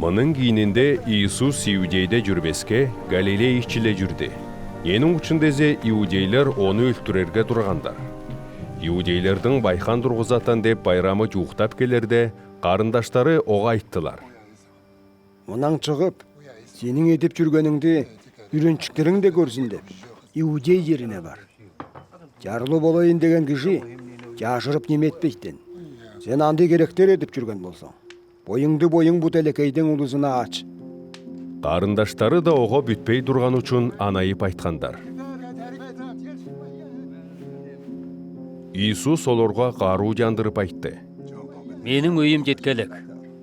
Мұның кейінінде Иисус Иудейде жүрбеске Галилей ішчіле жүрді. Енің ұчындезе иудейлер оны өлтірерге тұрғандар. Иудейлердің байхан тұрғызатан деп байрамы жуықтап келерде, қарындаштары оға айттылар. Мұнан шығып, сенің едіп жүргеніңді үйреншіктерің де көрсін деп, Иудей жеріне бар. Жарлы болайын деген кіші, жашырып неметпейтін. Сен аңды керектер едіп жүрген болсаң, бойыңды бойың бұт әлекейдің ұлызына ач. Қарындаштары да оға бүтпей тұрған үшін анайып айтқандар. Иисус оларға қару жандырып айтты. Менің өйім жеткелік.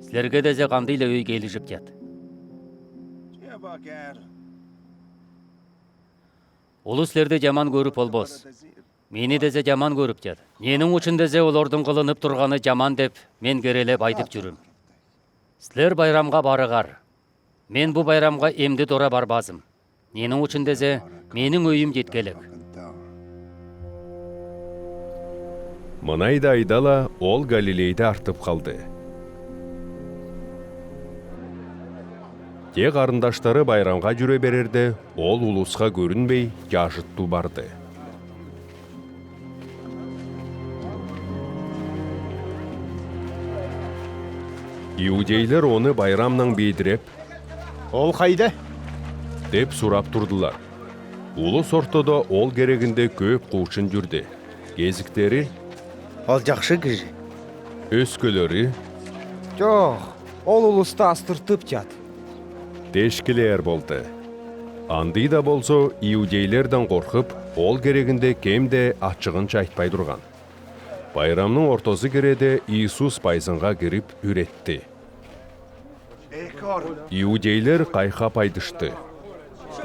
Сілерге дезе қандайлы өй келішіп жат. Олы сілерді жаман көріп олбос. Мені дезе жаман көріп жат. Менің үшін дезе олардың қылынып тұрғаны жаман деп мен керелеп айтып жүрім. Сілер байрамға барығар. Мен бұл байрамға емді дора барбазым. Менің үшін дезе менің өйім жеткелік. Мұнайды айдала ол Галилейді артып қалды. Те қарындаштары байрамға жүре берерде, ол ұлысқа көрінбей жашытту барды. Иудейлер оны байрамнан бейдіреп, Ол қайда? деп сұрап тұрдылар. Улыс ортада ол керегінде көп қушын жүрді. Кезіктері, Ол жақшы кіші. өскөлері, Жоқ, ол ұлысты астыртып жат. тешкілер болды. Андый да болса, иудейлерден қорқып, ол керегінде кемде атшығынша айтпай тұрған. Байрамның ортасы кереде Иисус байзынға кіріп үретті. Иудейлер қайқа пайдышты.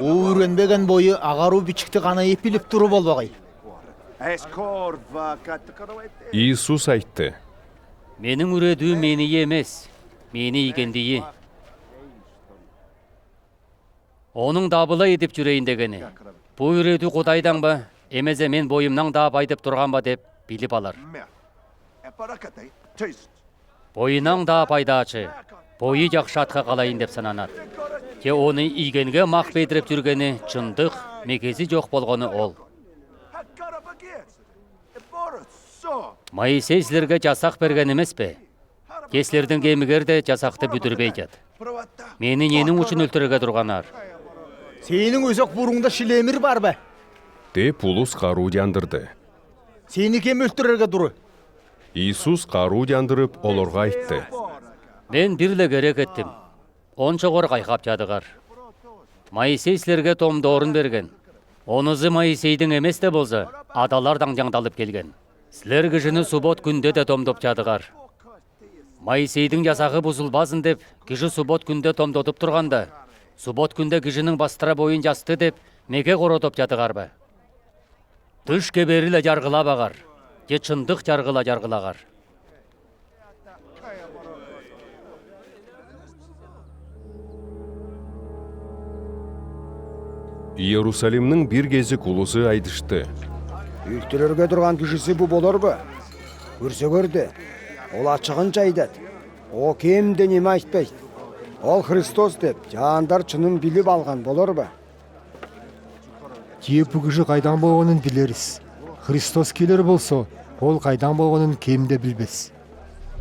Үйренбеген бойы ағару бичікті ғана епіліп тұрып болбағай. Иисус айтты. Менің үредүү мені емес, мені игендейі. Оның дабыла едіп жүрейін дегені. Бұл үредүү Құдайдан ба, емезе мен бойымнан да байдып тұрған ба деп біліп алар. Бойынан да пайда ачы, бойы жақшатқа қалайын деп сананар. Те оны игенге мақ бедіріп жүргені чындық, мекezi жоқ болғаны ол. Моисей сілерге жасақ берген емес пе? Кеслердің кемігер де жасақты бүдірбей жат. Мені ненің үшін өлтіріге тұрғанар? Сенің өзек бұрыңда шілемір бар бә? Деп ұлыс қару жандырды. Сені кем өлтірерге тұры? Иисус қару жандырып оларға айтты. Мен бірлі керек еттім. Оншығыр қайқап жадығар. Моисей сілерге томды орын берген. Онызы Моисейдің емес де болса, адалардан жаңдалып келген. Сілер кішіні субот күнде де томдоп жадығар. Моисейдің жасағы бұзылбасын деп, кіші субот күнде томдотып тұрғанда, субот күнде кішінің бастыра бойын жасты деп, меге қоротып жадығар ба. Түш кеберілі жарғыла бағар, же чындық жарғыла-жарғылағар. Иерусалимнің бір кезі құлысы айдышты. Өлтірерге тұрған кішісі бұл болар ба? Көрсе көрді. Ол ачығын жайдат. О кемде неме айтпайды. Ол Христос деп, жандар чынын біліп алған болар ба? Тие бүгіжі қайдан болғанын білеріз. Христос келер болса, ол қайдан болғанын кемде білбес.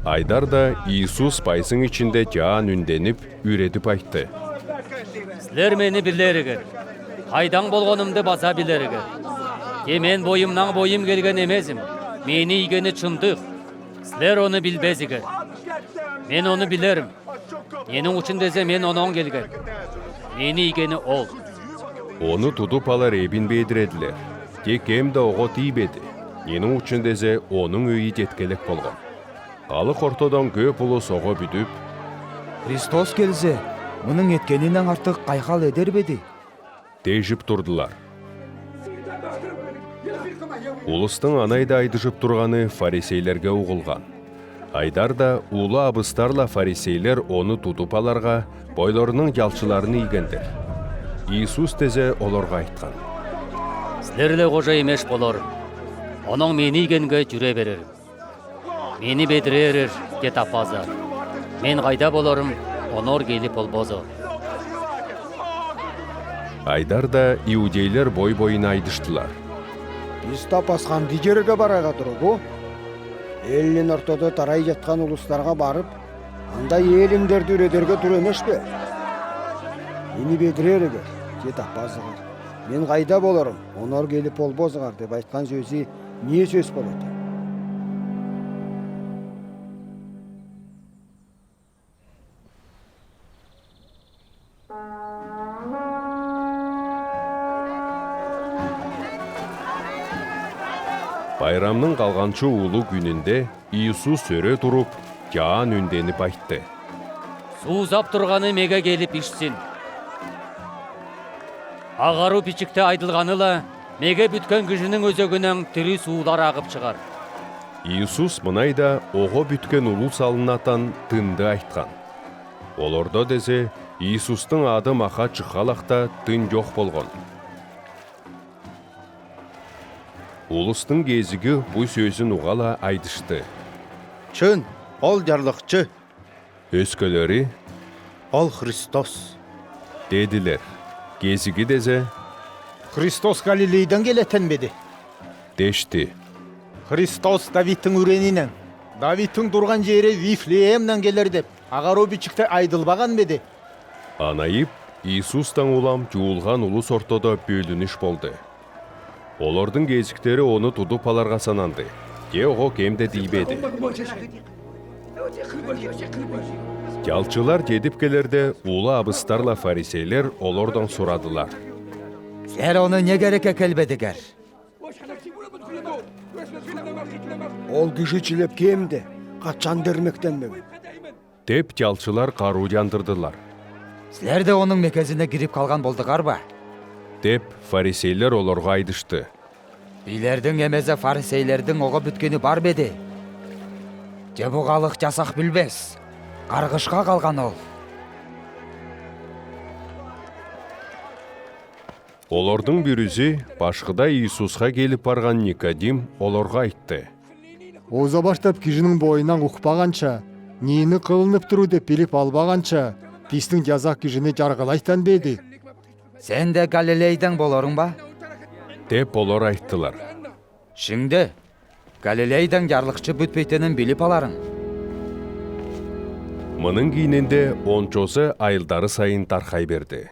Айдар да Иисус байсың ішінде жан үнденіп, үйретіп айтты. Сілер мені білерігер, қайдан болғанымды баса білерігер. Мен бойымнан бойым келген емезім, мені игені чындық. Сілер оны білбезігер. Мен оны білерім. Менің үшін дезе мен онын келген. Мені игені ол. Оны тұтып алар ебін бейдіреділер. Тек кемді оғы тейбеді. Менің үшін дезе оның өйі жеткелік болған. Халық ортадан көп ұлы соғы бүдіп, Христос келсе, мұның еткенінен артық қайқал едер беді? тежіп тұрдылар. Улыстың анайда айдышып тұрғаны фарисейлерге ұғылған. Айдар да улы абыстарла фарисейлер оны тұтып аларға бойларының жалшыларын игендер. Иисус тезе оларға айтқан. Сілерлі қожа емеш болор. Оның мені игенге жүре берер. Мені бедіререр, де тапазар. Мен қайда болорым, онор келип болбозо. Айдар да иудейлер бой-бойына айдыштылар. Биз тапас кандай жерге барага тургу? Элдин ортодо тарай жаткан улустарга барып, анда элиңдерди үредерге тур эмеспи? Мени бедиреригер, же таппазыгар. Мен кайда болорум? Онор келип болбозугар деп айткан сөзү эмне сөз болот? Байрамның қалғанчы улуу күнүндө Иисус өрө туруп, жаан үнденип айтты. Суузап турганы меге келип ишсин. Агару пичикте айдылганыла, меге бүткөн кишинин өзөгүнөн тири суулар агып чыгар. Иисус мынайда ого бүткөн улуу салынатан тынды айткан. Олордо дезе Иисустың ады маха чыкалакта тын жок болгон. Улустың кезиги бу сөзүн угала айдышты. Чын, ол жарлыкчы, Өскөлөрү ол Христос. дедилер. Кезиги дезе Христос Галилейден келетен беди. дешти. Христос Давидтің үренинен. Давидтің турган жери Вифлеемнен келер деп, агару бичикте айдылбаган беди. Анайып, Иисустан улам жуулган улус ортодо бөлүнүш болду. Олордун кезиктери оны тудуп аларга сананды. Же ого кемде тийбеди. Жалчылар жетип келерде улуу абыстарла фарисейлер олордон сурадылар. Сер оны не керекке келбедигер? Ол киши чилеп кемде? Качан дермектенбеген? Деп жалчылар каруу жандырдылар. Силер де оның мекезине кирип калган болдугар ба? Деп фарисейлер олорго айдышты. Билердин эмезе фарисейлердин ого бүткөнү бар беди. Же бугалык жасак билбес. Каргышка калган ол. Олордун бирүзү башкыда Иисуска келип барган Никодим олорго айтты. Оза баштап кишинин боюнан укпаганча, нени кылынып туруу деп билип албаганча, биздин жазак кишини жаргылайт беди. Сен де Галилейден болоруң ба? Деп олор айттылар. Шыңды, Галилейден жарлыкчы бүтпейтенин билип аларың. Мынын кийининде ончосу айылдары сайын таркай берди.